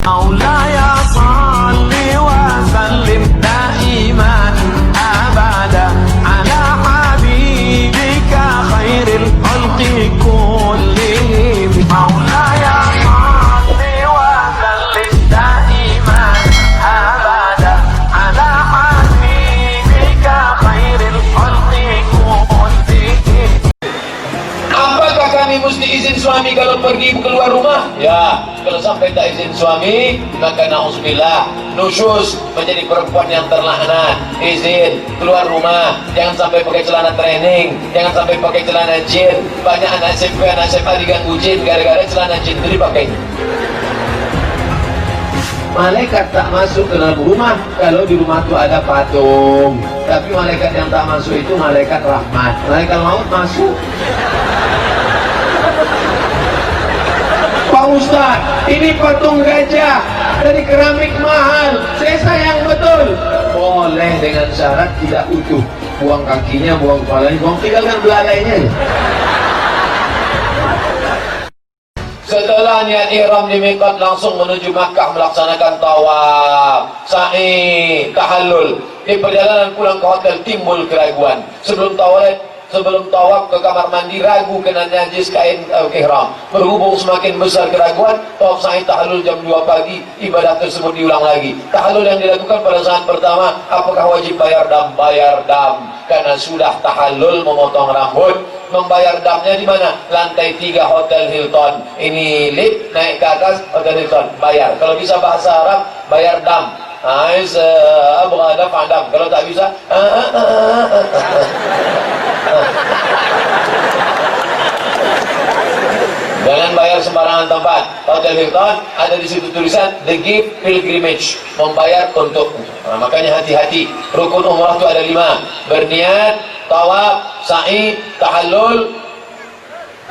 مولاي صل وسلم دائما أبدا على حبيبك خير الخلق كلهم مولاي صل وسلم دائما أبدا على حبيبك خير الخلق كلهم. Apakah kami mesti izin suami kalau pergi keluar rumah? Ya, kalau sampai tak izin suami, maka na'udzubillah, nusyuz, menjadi perempuan yang terlaknat. Izin keluar rumah, jangan sampai pakai celana training, jangan sampai pakai celana jin. Banyak anak SMP, anak SMA diganggu jin gara-gara celana jin itu dipakai. Malaikat tak masuk ke dalam rumah kalau di rumah itu ada patung. Tapi malaikat yang tak masuk itu malaikat rahmat. Malaikat maut masuk. Pak Ustaz, ini patung gajah dari keramik mahal, saya sayang betul. Boleh dengan syarat tidak utuh. Buang kakinya, buang kepalanya, tinggalkan belalainya. Setelah niat ihram di miqat, langsung menuju Makkah melaksanakan tawaf, sa'i, tahallul. Di perjalanan pulang ke hotel timbul keraguan. Sebelum tawaf ke kamar mandi, ragu kena najis kain ihram. Berhubung semakin besar keraguan, tawaf sa'i tahallul jam 2 pagi, ibadah tersebut diulang lagi. Tahallul yang dilakukan pada saat pertama, apakah wajib bayar dam? Bayar dam, karena sudah tahallul memotong rambut. Membayar damnya di mana? Lantai 3 Hotel Hilton. Ini lift naik ke atas Hotel Hilton, bayar. Kalau bisa bahasa Arab, bayar dam. Abu Ghadaf Adam. Kalau tak bisa, jangan bayar sembarangan tempat. Hotel Hilton ada di situ tulisan The Gift Pilgrimage, membayar untuk. Makanya hati-hati. Rukun umrah itu ada 5: berniat, tawaf, sa'i, tahallul,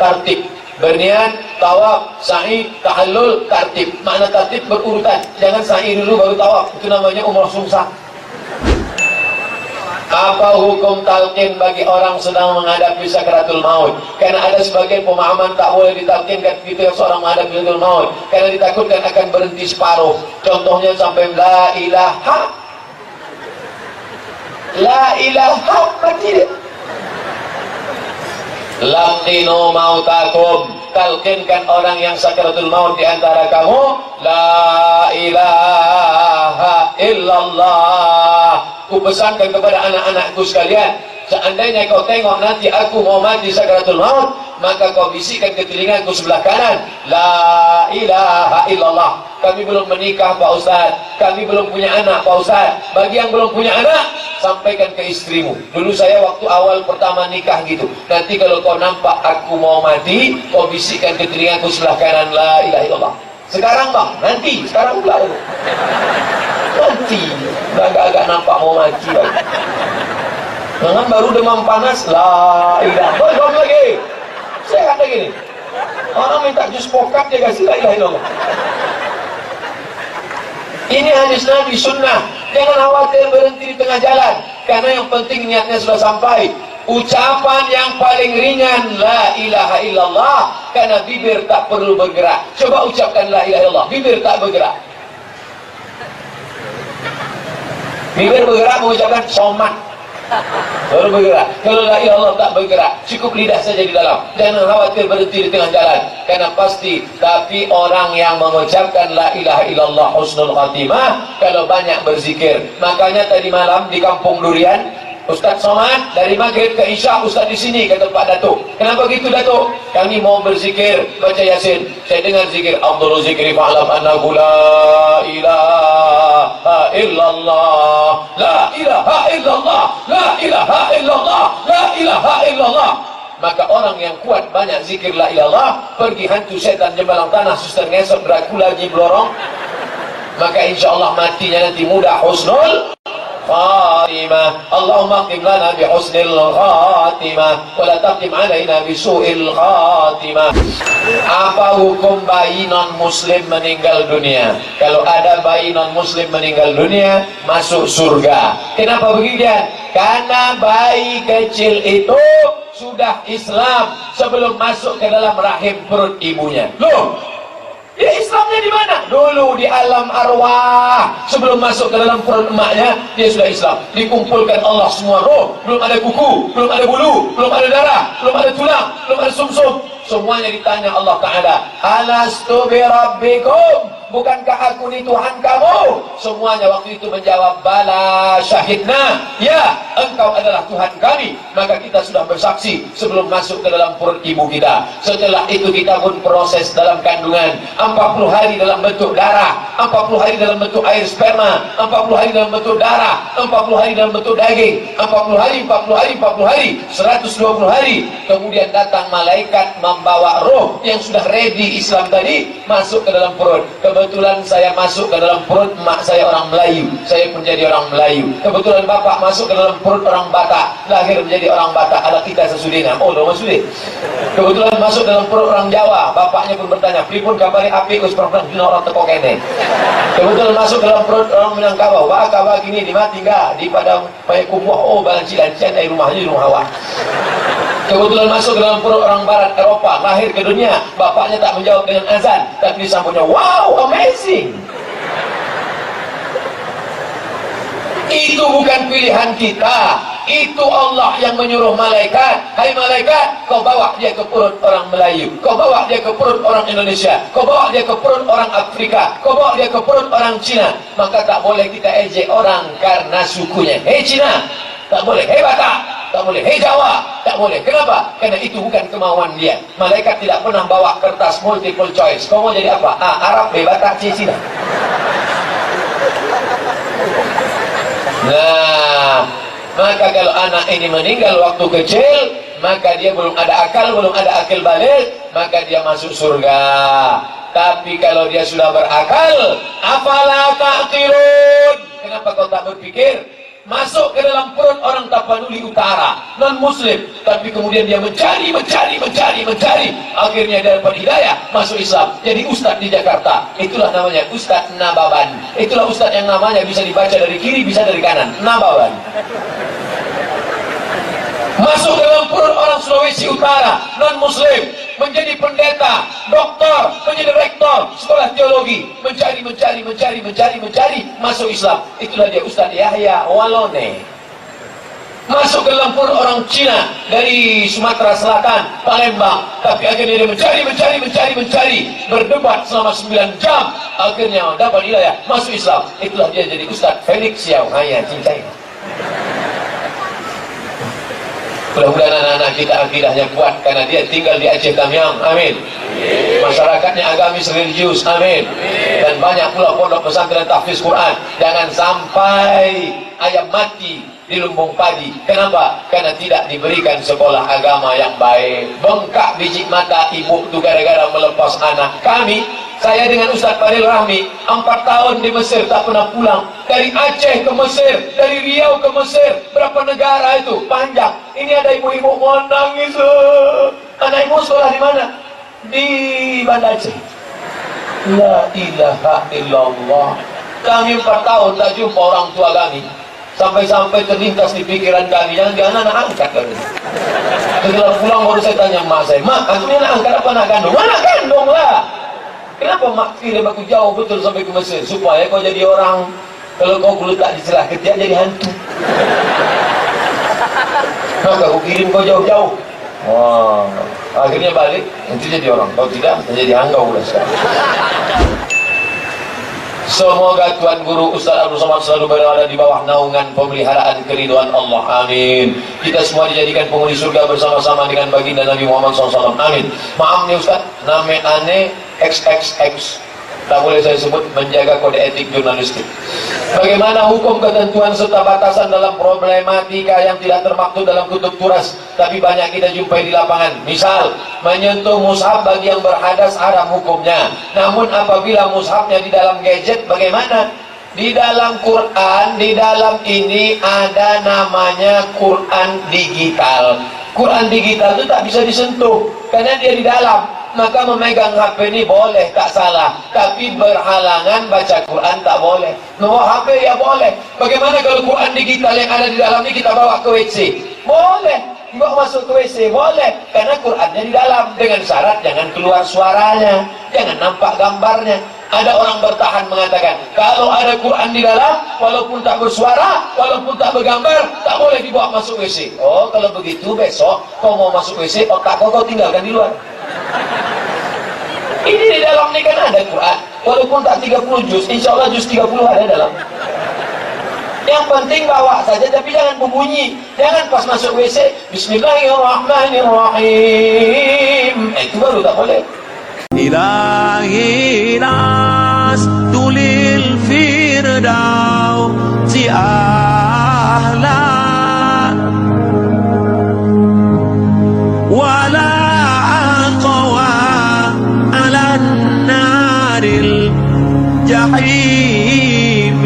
tartib. Berniat, tawaf, sa'i, tahallul, tartib. Makna tartib berurutan. Jangan sa'i dulu baru tawaf. Itu namanya umrah sungsang. Apa hukum talqin bagi orang sedang menghadapi sakratul maut? Karena ada sebagian pemahaman tak boleh ditalqinkan ketika seorang menghadapi sakratul maut, karena ditakutkan akan berhenti separuh. Contohnya sampai la ilaha, la ilaha, mati dia. Laqinu mautakum, talqinkan orang yang sakratul maut di antara kamu, la ilaha illallah. Ku pesankan kepada anak-anakku sekalian, seandainya kau tengok nanti aku mau mati sakratul maut, maka kau bisikkan ke telingaku sebelah kanan, la ilaha illallah. Kami belum menikah Pak Ustaz, kami belum punya anak Pak Ustaz. Bagi yang belum punya anak, sampaikan ke istrimu. Dulu saya waktu awal pertama nikah gitu, nanti kalau kau nampak aku mau mati, kau bisikkan ke telingaku sebelah kanan, la ilaha illallah. Sekarang bang, nanti, sekarang pula nanti, udah agak-agak nampak mau mati bang. Jangan baru demam panas, la ilaha, belum lagi, sehat lagi nih. Orang minta jus pokap, dia kasih la ilaha illallah. Ini hadis Nabi sunnah. Jangan khawatir berhenti di tengah jalan, karena yang penting niatnya sudah sampai. Ucapan yang paling ringan la ilaha illallah, karena bibir tak perlu bergerak. Coba ucapkan la ilaha illallah, bibir tak bergerak. Bibir bergerak mengucapkan somat, baru bergerak. Kalau la ilaha illallah tak bergerak, cukup lidah saja di dalam. Jangan khawatir berhenti di tengah jalan, karena pasti. Tapi orang yang mengucapkan la ilaha illallah husnul khatimah kalau banyak berzikir. Makanya tadi malam di Kampung Durian, Ustaz Somad dari maghrib ke isya Ustaz di sini, kata Pak Datuk. Kenapa gitu Datuk? Kami mau berzikir, baca Yasin. Saya dengar zikir, afdhalul zikri fa'lam annahu la ilaha illallah, la ilaha illallah, la ilaha illallah, la ilaha illallah. Maka orang yang kuat banyak zikir la ilallah, pergi hantu setan jembalang tanah, suster ngesot, Dracula, Nyi Blorong, maka insya Allah matinya nanti mudah husnul khatimah. Allahumma qim lana bi husnil khatimah wa la taqim alaina bi su'il khatimah. Apa hukum bayi non muslim meninggal dunia? Kalau ada bayi non muslim meninggal dunia, masuk surga. Kenapa begitu? Karena bayi kecil itu sudah Islam sebelum masuk ke dalam rahim perut ibunya. Loh, Ya Islamnya di mana? Dulu di alam arwah. Sebelum masuk ke dalam perut emaknya, dia sudah Islam. Dikumpulkan Allah semua roh. Belum ada kuku, belum ada bulu, belum ada darah, belum ada tulang, belum ada sumsum. Semuanya ditanya Allah Ta'ala, Alastu bi rabbikum? Bukankah aku ni Tuhan kamu? Semuanya waktu itu menjawab, Bala syahidna. Ya, engkau adalah Tuhan kami. Maka kita sudah bersaksi sebelum masuk ke dalam perut ibu kita. Setelah itu kita pun proses dalam kandungan 40 hari dalam bentuk darah, 40 hari dalam bentuk air sperma, 40 hari dalam bentuk darah, 40 hari dalam bentuk daging, 40 hari, 40 hari, 40 hari, 120 hari. Kemudian datang malaikat membawa roh yang sudah ready Islam tadi masuk ke dalam perut. Kebetulan saya masuk ke dalam perut mak saya orang Melayu, saya pun jadi orang Melayu. Kebetulan bapak masuk ke dalam perut orang Batak, lahir menjadi orang Batak. Ada kita sesudina, oh nama sudin. Kebetulan masuk dalam perut orang Jawa, bapaknya pun bertanya, pripun kabari api us perempuan dina orang teko kene. Kebetulan masuk dalam perut orang Minangkabau, wah kabar gini di mati enggak di padang Payakumbuh, oh balanci lancian dari rumahnya di rumah awak. Kebetulan masuk ke dalam perut orang barat Eropa, lahir ke dunia, bapaknya tak menjawab dengan azan, tapi disambutnya, wow, amazing. Itu bukan pilihan kita, itu Allah yang menyuruh malaikat, hai malaikat, kau bawa dia ke perut orang Melayu, kau bawa dia ke perut orang Indonesia, kau bawa dia ke perut orang Afrika, kau bawa dia ke perut orang Cina. Maka tak boleh kita ejek orang karena sukunya. Hei Cina, tak boleh. Hei Batak, tak boleh. Hei Jawa, tak boleh. Kenapa? Karena itu bukan kemauan dia. Malaikat tidak pernah bawa kertas multiple choice. Kau mau jadi apa? A. Arab, B. Batak, C. Cina. Nah, maka kalau anak ini meninggal waktu kecil, maka dia belum ada akal balik, maka dia masuk surga. Tapi kalau dia sudah berakal, afala ta'qilun? Kenapa kau tak berpikir? Masuk ke dalam perut orang Tapanuli Utara, non muslim, tapi kemudian dia mencari, akhirnya dia dapat hidayah, masuk Islam, jadi ustadz di Jakarta. Itulah namanya Ustadz Nababan. Itulah ustadz yang namanya bisa dibaca dari kiri, bisa dari kanan, Nababan. Masuk ke dalam perut orang Sulawesi Utara, non muslim, menjadi pendeta, doktor, menjadi rektor sekolah teologi, mencari, masuk Islam. Itulah dia Ustadz Yahya Walone. Masuk ke dalam perut orang Cina dari Sumatera Selatan, Palembang, tapi akhirnya dia mencari, berdebat selama 9 jam, akhirnya dapat hidayah, masuk Islam. Itulah dia jadi Ustadz Felix Xiao Haya Cincai. Mudah-mudahan anak-anak kita akidahnya kuat karena dia tinggal di Aceh Tamiang, amin. Masyarakatnya agamis religius, amin. Dan banyak pula pondok pesantren tahfiz Quran. Jangan sampai ayam mati di lumbung padi. Kenapa? Karena tidak diberikan sekolah agama yang baik. Bengkak biji mata ibu itu gara-gara melepas anak. Saya dengan Ustaz Fadil Rahmi 4 tahun di Mesir tak pernah pulang. Dari Aceh ke Mesir, dari Riau ke Mesir, berapa negara itu panjang. Ini ada ibu-ibu mau nangis. Anak ibu sekolah di mana? Di Banda Aceh. La ilaha illallah. Kami 4 tahun tak jumpa orang tua kami. Sampai-sampai terlintas di pikiran kami, jangan anak angkat kami. Setelah pulang baru saya tanya mak saya, mak, aku ini anak angkat apa anak kandung? Anak kandung lah. Kenapa mak kirim aku jauh betul sampai ke Mesir? Supaya kau jadi orang. Kalau kau letak di celah ketiak jadi hantu. Maka aku kirim kau jauh-jauh. Wah, akhirnya balik, nanti jadi orang. Kau tidak, menjadi hanggau udah sekarang. Semoga Tuan Guru Ustaz Abdul Somad selalu berada di bawah naungan pemeliharaan keridhaan Allah, amin. Kita semua dijadikan penghuni surga bersama-sama dengan baginda Nabi Muhammad SAW, amin. Maaf nih Ustaz, nama aneh XXX, tak boleh saya sebut, menjaga kode etik jurnalistik. Bagaimana hukum, ketentuan serta batasan dalam problematika yang tidak termaktub dalam kutub turas tapi banyak kita jumpai di lapangan? Misal, menyentuh mushaf bagi yang berhadas haram hukumnya. Namun apabila mushafnya di dalam gadget, bagaimana? Di dalam Quran, di dalam ini ada namanya Quran digital. Quran digital itu tak bisa disentuh karena dia di dalam. Maka memegang HP ini boleh, tak salah. Tapi berhalangan baca Quran tak boleh. Bawa HP ya boleh. Bagaimana kalau Quran digital yang ada di dalam ini kita bawa ke WC? Boleh. Dibawa masuk ke WC boleh, karena Qurannya di dalam, dengan syarat jangan keluar suaranya, jangan nampak gambarnya. Ada orang bertahan mengatakan, kalau ada Quran di dalam, walaupun tak bersuara, walaupun tak bergambar, tak boleh dibawa masuk WC. Oh, kalau begitu besok kau mau masuk WC, otak kau tinggalkan di luar. Ini di dalam ini kan ada Quran, walaupun tak 30 juz, insya Allah juz 30 ada dalam. Yang penting bawa saja, tapi jangan berbunyi. Jangan pas masuk WC, Bismillahirrahmanirrahim. Itu baru tak boleh. إلهي لست للفردوس أهلا ولا أقوى على النار الجحيم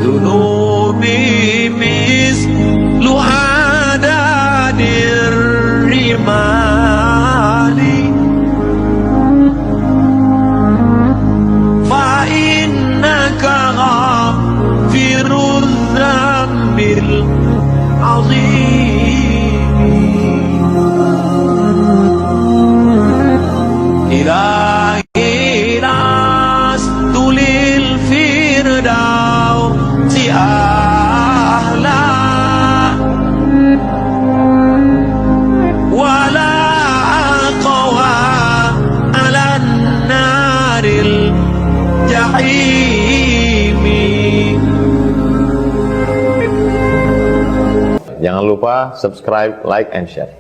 ذنوبي مثل عدد الرمال فإنك غافر الذنب العظيم إلهي لست للفردوس أهلا ولا أقوى على النار الجحيم. Jangan lupa subscribe, like, and share.